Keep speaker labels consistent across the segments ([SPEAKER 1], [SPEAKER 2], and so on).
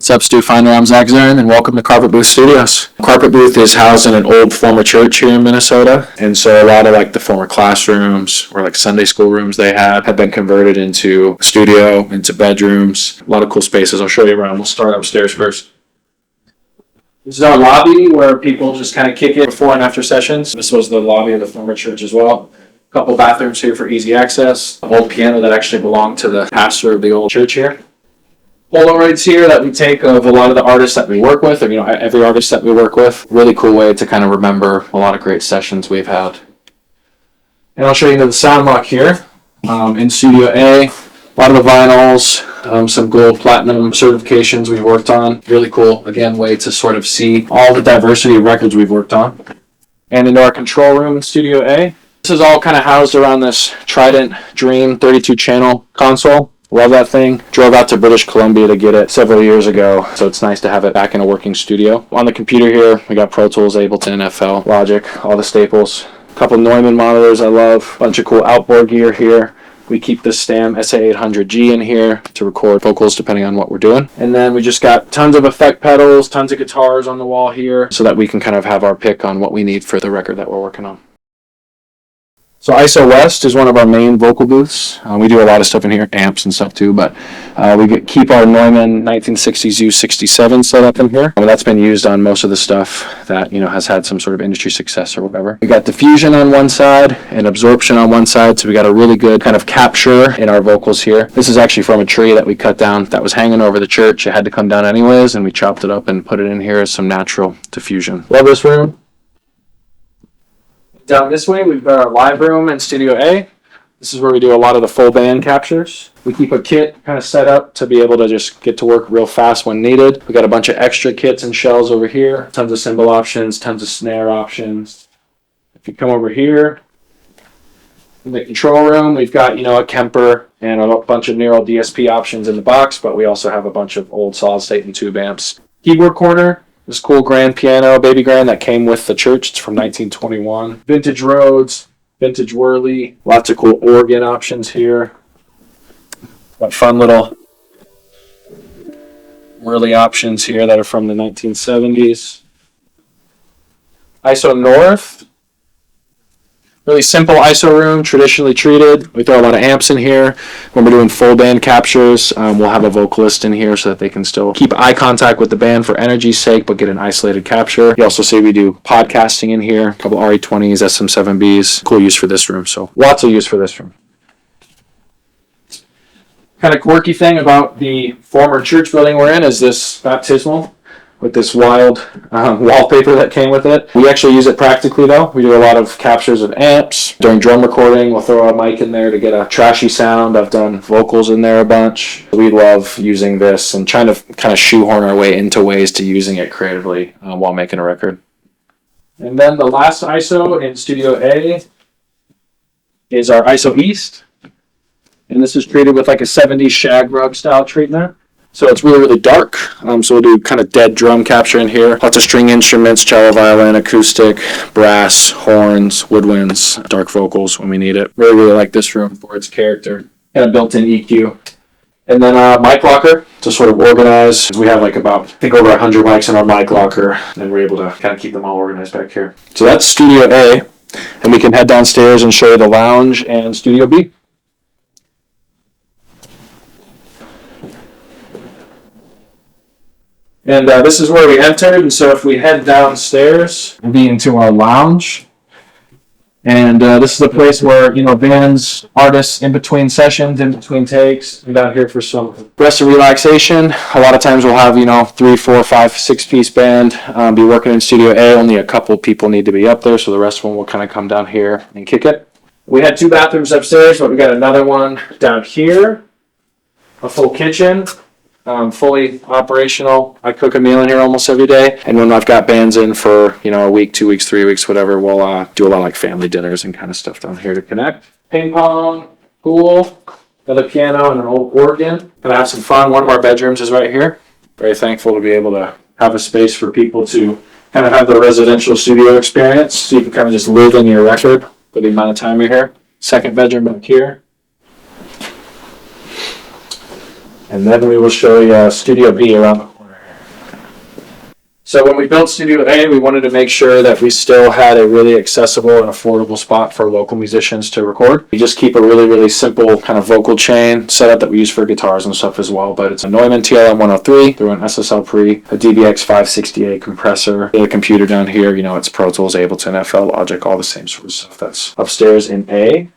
[SPEAKER 1] What's up, Stufinder? I'm Zach Zern, and welcome to Carpet Booth Studios. Carpet Booth is housed in an old former church here in Minnesota, and so a lot of like the former classrooms or like Sunday school rooms they had have been converted into a studio, into bedrooms. A lot of cool spaces. I'll show you around. We'll start upstairs first. This is our lobby where people just kind of kick it before and after sessions. This was the lobby of the former church as well. A couple bathrooms here for easy access. An old piano that actually belonged to the pastor of the old church here. Polaroids here that we take of a lot of the artists that we work with, or every artist that we work with. Really cool way to kind of remember a lot of great sessions we've had. And I'll show you the sound lock here in Studio A. A lot of the vinyls, some gold, platinum certifications we've worked on. Really cool, again, way to sort of see all the diversity of records we've worked on. And into our control room in Studio A. This is all kind of housed around this Trident Dream 32-channel console. Love that thing. Drove out to British Columbia to get it several years ago, so it's nice to have it back in a working studio. On the computer here, we got Pro Tools, Ableton, FL, Logic, all the staples. A couple Neumann monitors I love. Bunch of cool outboard gear here. We keep the Stam SA800G in here to record vocals depending on what we're doing. And then we just got tons of effect pedals, tons of guitars on the wall here so that we can kind of have our pick on what we need for the record that we're working on. So ISO West is one of our main vocal booths. We do a lot of stuff in here, amps and stuff too, but we keep our Neumann 1960s U67 set up in here. That's been used on most of the stuff that has had some sort of industry success or whatever. We got diffusion on one side and absorption on one side, so we got a really good kind of capture in our vocals here. This is actually from a tree that we cut down that was hanging over the church. It had to come down anyways, and we chopped it up and put it in here as some natural diffusion. Love this room. Down this way, we've got our live room in Studio A. This is where we do a lot of the full band captures. We keep a kit kind of set up to be able to just get to work real fast when needed. We got a bunch of extra kits and shells over here. Tons of cymbal options, tons of snare options. If you come over here, in the control room, we've got, a Kemper and a bunch of Neural DSP options in the box, but we also have a bunch of old solid state and tube amps. Keyboard corner. This cool grand piano, baby grand, that came with the church. It's from 1921. Vintage Rhodes, vintage Whirly. Lots of cool organ options here. Got fun little Whirly options here that are from the 1970s. ISO North. Really simple ISO room, traditionally treated. We throw a lot of amps in here. When we're doing full band captures, we'll have a vocalist in here so that they can still keep eye contact with the band for energy's sake, but get an isolated capture. You also see we do podcasting in here, a couple RE20s, SM7Bs. Cool use for this room, so lots of use for this room. Kind of quirky thing about the former church building we're in is this baptismal with this wild wallpaper that came with it. We actually use it practically though. We do a lot of captures of amps. During drum recording, we'll throw a mic in there to get a trashy sound. I've done vocals in there a bunch. We love using this and trying to kind of shoehorn our way into ways to using it creatively while making a record. And then the last ISO in Studio A is our ISO East. And this is treated with like a 70s shag rug style treatment. So it's really, really dark. So we'll do kind of dead drum capture in here. Lots of string instruments, cello, violin, acoustic, brass, horns, woodwinds, dark vocals when we need it. Really, really like this room for its character. And a built-in EQ. And then mic locker to sort of organize. We have like about, I think over 100 mics in our mic locker. And we're able to kind of keep them all organized back here. So that's Studio A. And we can head downstairs and show you the lounge and Studio B. And this is where we entered, and so if we head downstairs, we'll be into our lounge. And this is the place where, bands, artists, in between sessions, in between takes, and down here for some rest and relaxation. A lot of times we'll have, 3, 4, 5, 6-piece band be working in Studio A. Only a couple people need to be up there, so the rest of them will kind of come down here and kick it. We had 2 bathrooms upstairs, but we got another one down here, a full kitchen. Fully operational. I cook a meal in here almost every day. And when I've got bands in for, a week, 2 weeks, 3 weeks, whatever, we'll do a lot of like family dinners and kind of stuff down here to connect. Ping pong, pool, another piano and an old organ. Gonna have some fun. One of our bedrooms is right here. Very thankful to be able to have a space for people to kind of have the residential studio experience. So you can kind of just live in your record for the amount of time you're here. Second bedroom back here. And then we will show you Studio B around the corner. So when we built Studio A, we wanted to make sure that we still had a really accessible and affordable spot for local musicians to record. We just keep a really, really simple kind of vocal chain setup that we use for guitars and stuff as well, but it's a Neumann TLM 103 through an SSL pre, a DBX 568 compressor, a computer down here, it's Pro Tools, Ableton, FL, Logic, all the same sort of stuff that's upstairs in A.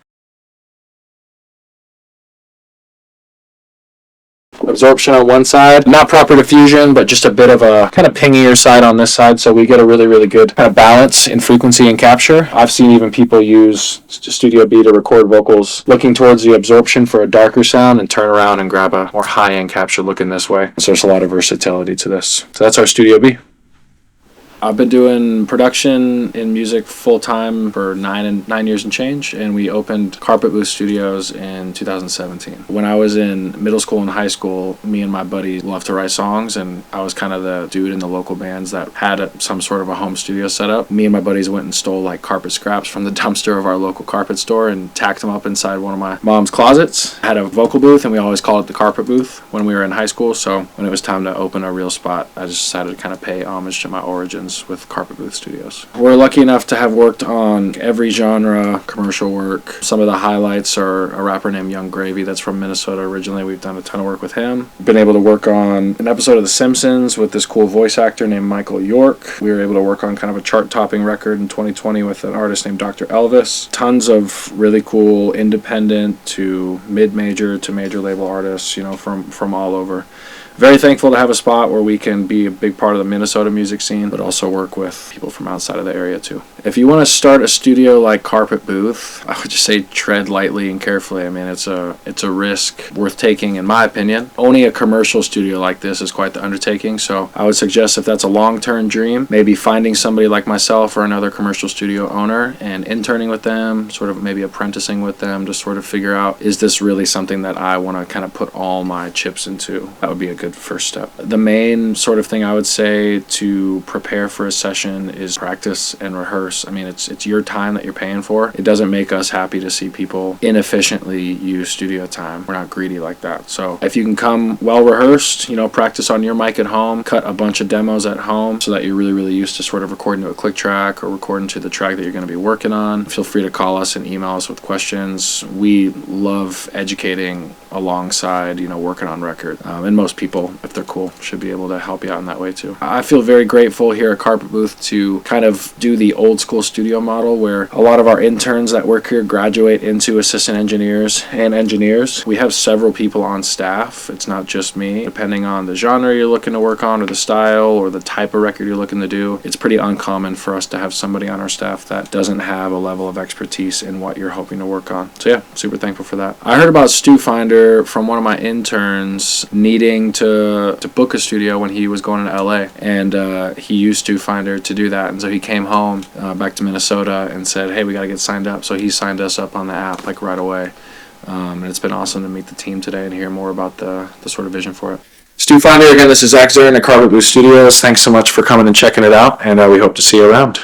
[SPEAKER 1] Absorption on one side, not proper diffusion, but just a bit of a kind of pingier side on this side, so we get a really, really good kind of balance in frequency and capture. I've seen even people use Studio B to record vocals looking towards the absorption for a darker sound and turn around and grab a more high-end capture looking this way. So there's a lot of versatility to this. So that's our Studio B. I've been doing production in music full-time for 9 years and change, and we opened Carpet Booth Studios in 2017. When I was in middle school and high school, me and my buddy loved to write songs, and I was kind of the dude in the local bands that had some sort of a home studio set up. Me and my buddies went and stole like carpet scraps from the dumpster of our local carpet store and tacked them up inside one of my mom's closets. I had a vocal booth, and we always called it the Carpet Booth when we were in high school, so when it was time to open a real spot, I just decided to kind of pay homage to my origins with Carpet Booth Studios. We're lucky enough to have worked on every genre, commercial work. Some of the highlights are a rapper named Young Gravy that's from Minnesota originally. We've done a ton of work with him. Been able to work on an episode of The Simpsons with this cool voice actor named Michael York. We were able to work on kind of a chart-topping record in 2020 with an artist named Dr. Elvis. Tons of really cool independent to mid-major to major label artists, from all over. Very thankful to have a spot where we can be a big part of the Minnesota music scene, but also work with people from outside of the area too. If you want to start a studio like Carpet Booth, I would just say tread lightly and carefully. I mean, it's a risk worth taking, in my opinion. Owning a commercial studio like this is quite the undertaking, so I would suggest if that's a long-term dream, maybe finding somebody like myself or another commercial studio owner and interning with them, sort of maybe apprenticing with them to sort of figure out, is this really something that I want to kind of put all my chips into? That would be a good first step. The main sort of thing I would say to prepare for a session is practice and rehearse. I mean, it's your time that you're paying for. It doesn't make us happy to see people inefficiently use studio time. We're not greedy like that. So if you can come well rehearsed, practice on your mic at home, cut a bunch of demos at home so that you're really, really used to sort of recording to a click track or recording to the track that you're going to be working on. Feel free to call us and email us with questions. We love educating alongside, working on record. And most people, if they're cool, should be able to help you out in that way too. I feel very grateful here at Carpet Booth to kind of do the old school studio model where a lot of our interns that work here graduate into assistant engineers and engineers. We have several people on staff. It's not just me. Depending on the genre you're looking to work on or the style or the type of record you're looking to do, it's pretty uncommon for us to have somebody on our staff that doesn't have a level of expertise in what you're hoping to work on. So yeah, super thankful for that. I heard about Stufinder from one of my interns needing to book a studio when he was going to LA, and he used Stufinder to do that, and so he came home back to Minnesota and said, hey, we got to get signed up. So he signed us up on the app like right away, and it's been awesome to meet the team today and hear more about the sort of vision for it. Stufinder, again, this is Zach Zern at Carpet Booth Studios. Thanks so much for coming and checking it out, and we hope to see you around.